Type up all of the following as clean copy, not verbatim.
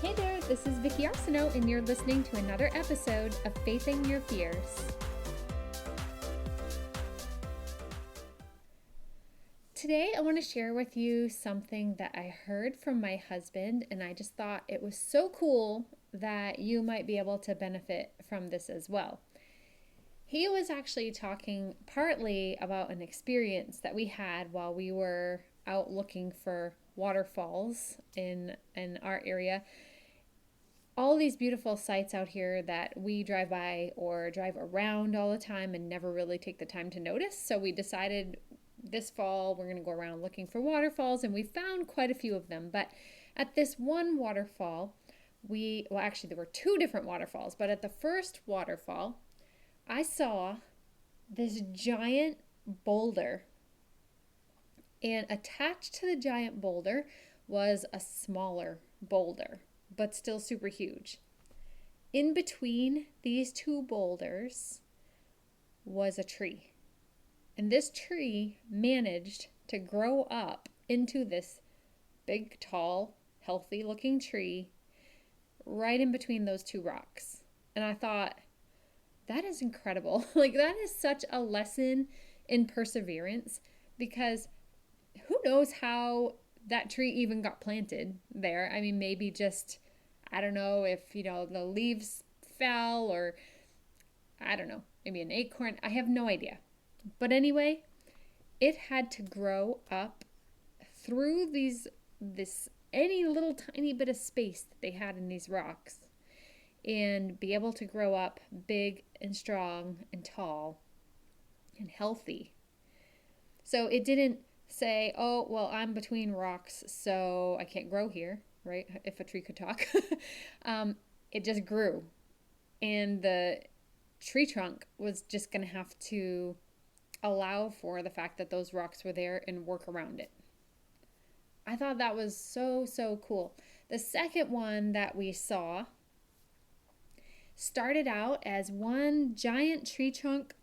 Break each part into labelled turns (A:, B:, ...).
A: Hey there, this is Vicky Arsenault, and you're listening to another episode of Facing Your Fears. Today, I want to share with you something that I heard from my husband, and I just thought it was so cool that you might be able to benefit from this as well. He was actually talking partly about an experience that we had while we were out looking for waterfalls in our area. All these beautiful sites out here that we drive by or drive around all the time and never really take the time to notice. So we decided this fall we're going to go around looking for waterfalls, and we found quite a few of them. But at this one waterfall, actually there were two different waterfalls, but at the first waterfall, I saw this giant boulder, and attached to the giant boulder was a smaller boulder, but still super huge. In between these two boulders was a tree. And this tree managed to grow up into this big, tall, healthy looking tree right in between those two rocks. And I thought, that is incredible. That is such a lesson in perseverance, because who knows how that tree even got planted there. I mean, maybe just, I don't know if, the leaves fell, or I don't know, maybe an acorn. I have no idea. But anyway, it had to grow up through any little tiny bit of space that they had in these rocks, and be able to grow up big and strong and tall and healthy. So it didn't say, oh, well, I'm between rocks, so I can't grow here, right? If a tree could talk. It just grew. And the tree trunk was just going to have to allow for the fact that those rocks were there and work around it. I thought that was so, so cool. The second one that we saw started out as one giant tree trunk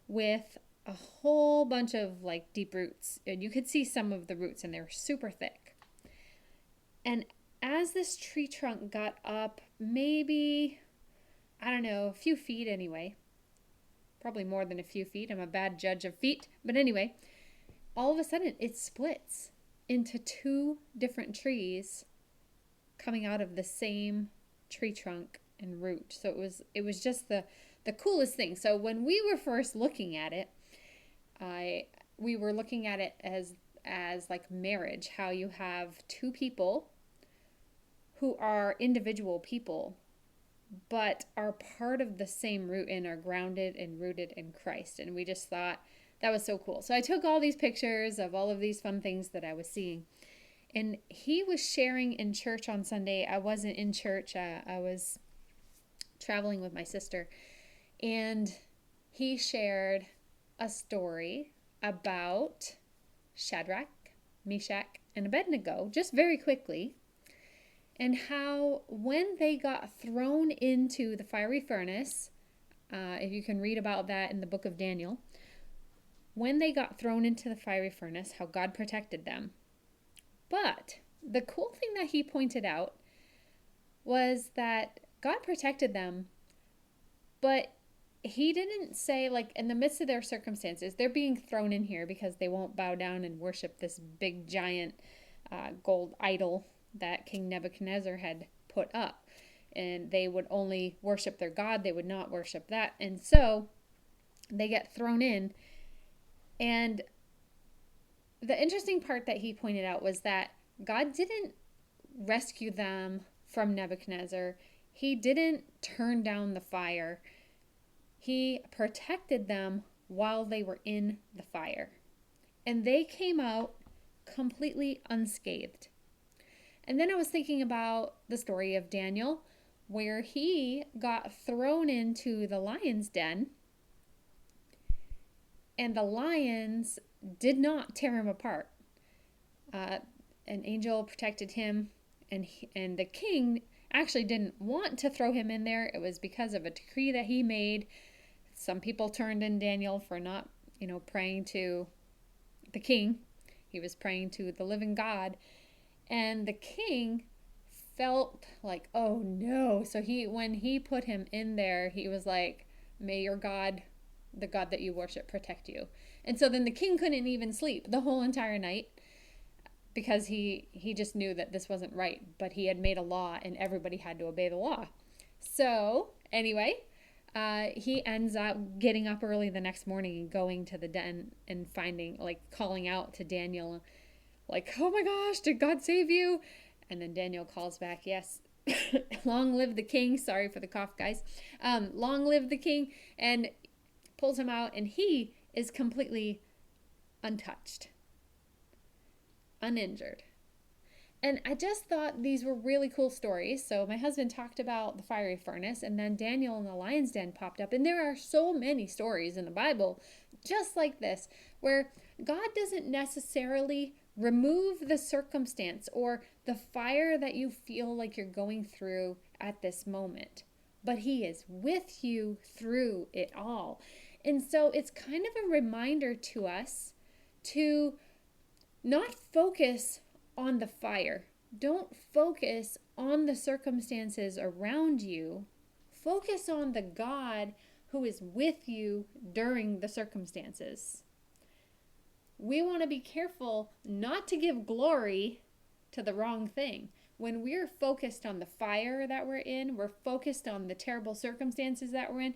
A: with a whole bunch of deep roots, and you could see some of the roots, and they were super thick. And as this tree trunk got up, maybe, I don't know, a few feet anyway, probably more than a few feet, I'm a bad judge of feet, but anyway, all of a sudden it splits into two different trees coming out of the same tree trunk and root. So it was just the coolest thing. So when we were first looking at it, we were looking at it as like marriage, how you have two people who are individual people but are part of the same root and are grounded and rooted in Christ. And we just thought that was so cool. So I took all these pictures of all of these fun things that I was seeing. And he was sharing in church on Sunday. I wasn't in church. I was traveling with my sister, and he shared a story about Shadrach, Meshach, and Abednego, just very quickly, and how when they got thrown into the fiery furnace, if you can read about that in the book of Daniel, when they got thrown into the fiery furnace, how God protected them. But the cool thing that he pointed out was that God protected them, but he didn't say, in the midst of their circumstances, they're being thrown in here because they won't bow down and worship this big giant gold idol that King Nebuchadnezzar had put up. And they would only worship their God. They would not worship that. And so they get thrown in. And the interesting part that he pointed out was that God didn't rescue them from Nebuchadnezzar. He didn't turn down the fire. He protected them while they were in the fire. And they came out completely unscathed. And then I was thinking about the story of Daniel, where he got thrown into the lion's den, and the lions did not tear him apart. An angel protected him, and the king actually didn't want to throw him in there. It was because of a decree that he made. Some people turned in Daniel for not, praying to the king. He was praying to the living God. And the king felt like, oh no. So when he put him in there, he was like, may your God, the God that you worship, protect you. And so then the king couldn't even sleep the whole entire night because he just knew that this wasn't right, but he had made a law and everybody had to obey the law. So anyway, he ends up getting up early the next morning and going to the den and finding, like, calling out to Daniel, like, oh my gosh, did God save you? And then Daniel calls back, yes, long live the king. Sorry for the cough, guys. Long live the king. And pulls him out, and he is completely untouched, uninjured. And I just thought these were really cool stories. So my husband talked about the fiery furnace, and then Daniel in the lion's den popped up. And there are so many stories in the Bible just like this, where God doesn't necessarily remove the circumstance or the fire that you feel like you're going through at this moment, but he is with you through it all. And so it's kind of a reminder to us to not focus on the fire. Don't focus on the circumstances around you. Focus on the God who is with you during the circumstances. We want to be careful not to give glory to the wrong thing. When we're focused on the fire that we're in, we're focused on the terrible circumstances that we're in,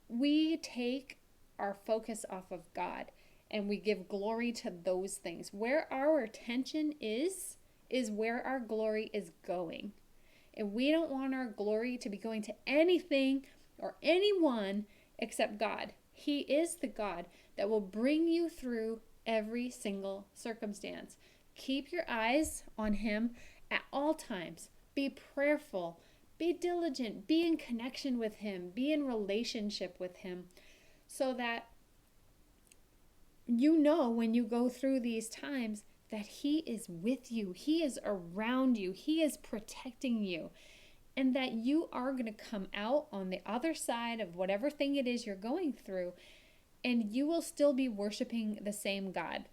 A: we take our focus off of God and we give glory to those things. Where our attention is where our glory is going. And we don't want our glory to be going to anything or anyone except God. He is the God that will bring you through every single circumstance. Keep your eyes on him at all times. Be prayerful. Be diligent. Be in connection with him. Be in relationship with him so that you know when you go through these times that he is with you. He is around you. He is protecting you. And that you are going to come out on the other side of whatever thing it is you're going through, and you will still be worshiping the same God.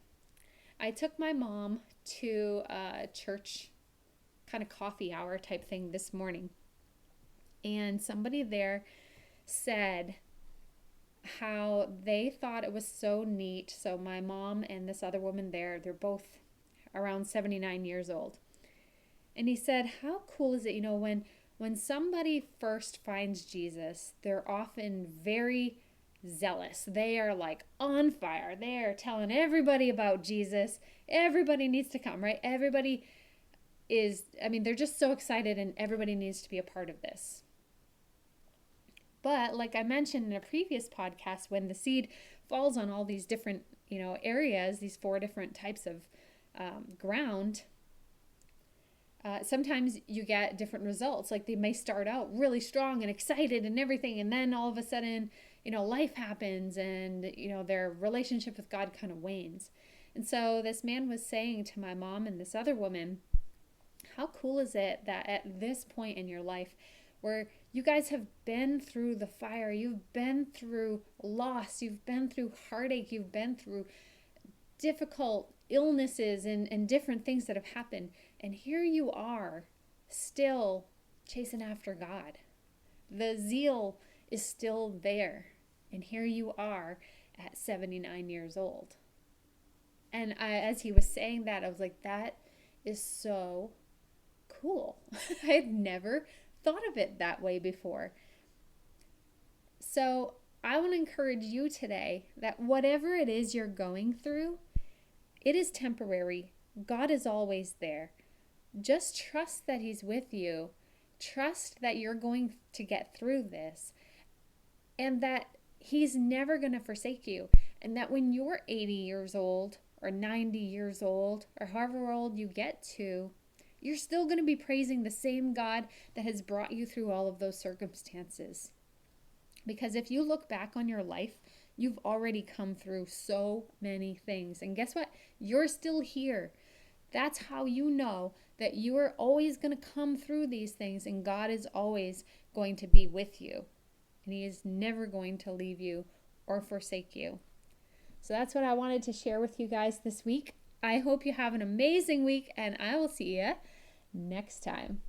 A: I took my mom to a church kind of coffee hour type thing this morning, and somebody there said how they thought it was so neat. So my mom and this other woman there, they're both around 79 years old. And he said, how cool is it, when somebody first finds Jesus, they're often very zealous. They are like on fire. They are telling everybody about Jesus. Everybody needs to come, right? Everybody is, they're just so excited and everybody needs to be a part of this. But like I mentioned in a previous podcast, when the seed falls on all these different, areas, these 4 different types of ground, sometimes you get different results. Like they may start out really strong and excited and everything, and then all of a sudden, life happens and, their relationship with God kind of wanes. And so this man was saying to my mom and this other woman, how cool is it that at this point in your life where you guys have been through the fire, you've been through loss, you've been through heartache, you've been through difficult illnesses and different things that have happened. And here you are still chasing after God. The zeal is still there. And here you are at 79 years old. And as he was saying that, I was like, that is so cool. I had never thought of it that way before. So I want to encourage you today that whatever it is you're going through, it is temporary. God is always there. Just trust that he's with you. Trust that you're going to get through this and that he's never going to forsake you. And that when you're 80 years old or 90 years old or however old you get to, you're still going to be praising the same God that has brought you through all of those circumstances. Because if you look back on your life, you've already come through so many things. And guess what? You're still here. That's how you know that you are always going to come through these things and God is always going to be with you. And he is never going to leave you or forsake you. So that's what I wanted to share with you guys this week. I hope you have an amazing week and I will see you next time.